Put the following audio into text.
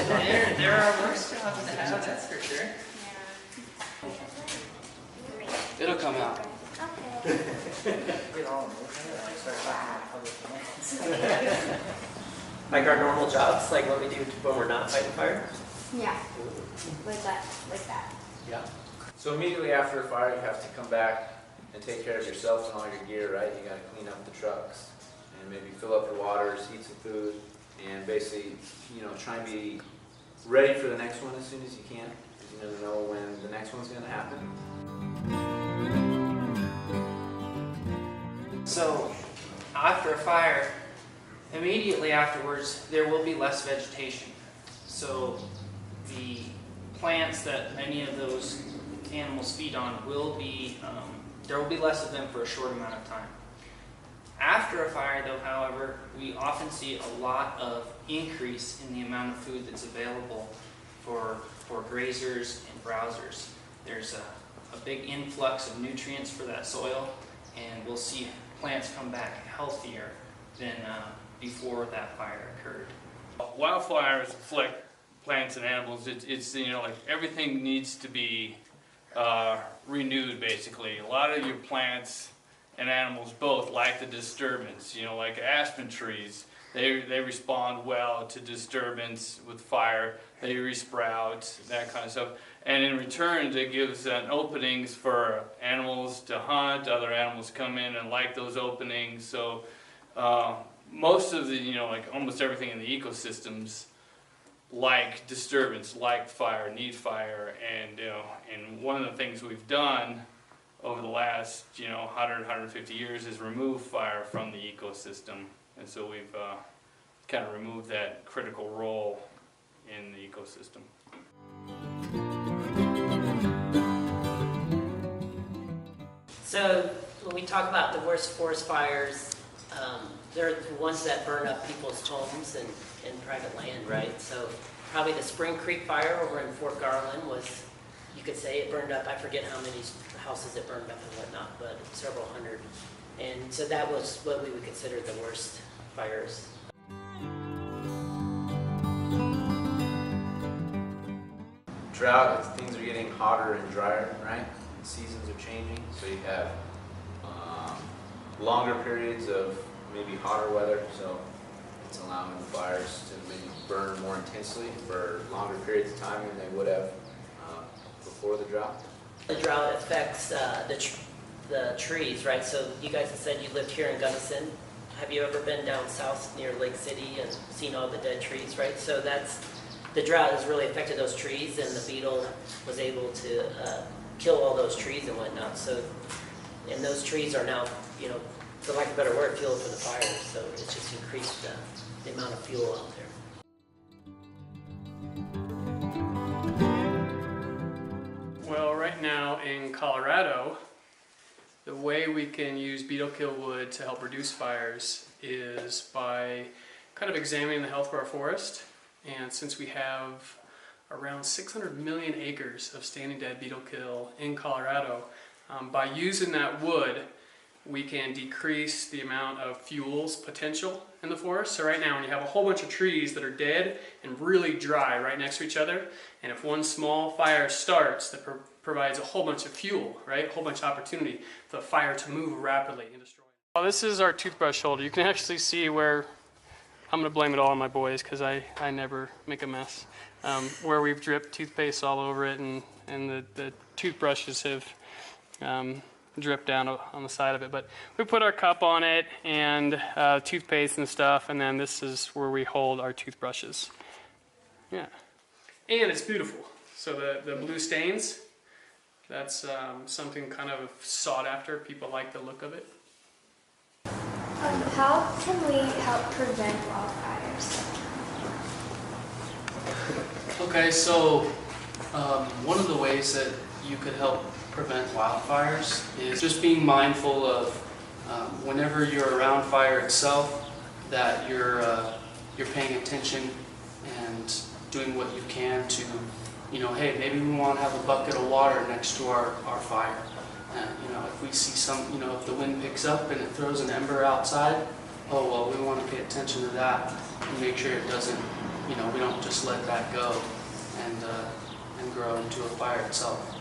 There are worse jobs to have, that's for sure. It'll come out. Okay. Like our normal jobs, like what we do when we're not fighting fire? Yeah. Like that. Yeah. So immediately after a fire, you have to come back and take care of yourself and all your gear, right? You got to clean up the trucks and maybe fill up your waters, eat some food, and basically, try and be ready for the next one as soon as you can, because you never know when the next one's going to happen. So, after a fire, immediately afterwards, there will be less vegetation. So, the plants that many of those animals feed on will be, there will be less of them for a short amount of time. After a fire, though, however, we often see a lot of increase in the amount of food that's available for grazers and browsers. There's a big influx of nutrients for that soil, and we'll see plants come back healthier than before that fire occurred. Wildfires afflict plants and animals. It's like everything needs to be renewed, basically. A lot of your plants and animals both like the disturbance. Like aspen trees, they respond well to disturbance with fire. They resprout, that kind of stuff. And in return, it gives openings for animals to hunt. Other animals come in and like those openings. So most of the, like almost everything in the ecosystems like disturbance, like fire, need fire. And one of the things we've done over the last 100, 150 years is remove fire from the ecosystem. And so we've kind of removed that critical role in the ecosystem. So when we talk about the worst forest fires, they're the ones that burn up people's homes and private land, right? So probably the Spring Creek fire over in Fort Garland was, you could say it burned up, I forget how many houses it burned up and whatnot, but several hundred. And so that was what we would consider the worst fires. Drought, things are getting hotter and drier, right? Seasons are changing, so you have longer periods of maybe hotter weather, so it's allowing the fires to maybe burn more intensely for longer periods of time than they would have before the drought. The drought affects the trees, right? So you guys have said you lived here in Gunnison. Have you ever been down south near Lake City and seen all the dead trees, right? So the drought has really affected those trees, and the beetle was able to kill all those trees and whatnot. So, and those trees are now, for lack of a better word, fuel for the fire. So it's just increased the amount of fuel out there. Well, right now in Colorado, the way we can use beetle kill wood to help reduce fires is by kind of examining the health of our forest. And since we have around 600 million acres of standing dead beetle kill in Colorado, by using that wood, we can decrease the amount of fuel's potential in the forest. So right now, when you have a whole bunch of trees that are dead and really dry right next to each other, and if one small fire starts that provides a whole bunch of fuel, right, a whole bunch of opportunity for the fire to move rapidly and destroy. Well, this is our toothbrush holder. You can actually see where, I'm going to blame it all on my boys because I never make a mess, where we've dripped toothpaste all over it, and the toothbrushes have drip down on the side of it. But we put our cup on it and toothpaste and stuff, and then this is where we hold our toothbrushes. Yeah, and it's beautiful. So the blue stains, that's something kind of sought after. People like the look of it. How can we help prevent wildfires? Okay, so one of the ways that you could help prevent wildfires is just being mindful of whenever you're around fire itself, that you're paying attention and doing what you can to, hey, maybe we want to have a bucket of water next to our fire. If we see if the wind picks up and it throws an ember outside, oh well, we want to pay attention to that and make sure it doesn't we don't just let that go and grow into a fire itself.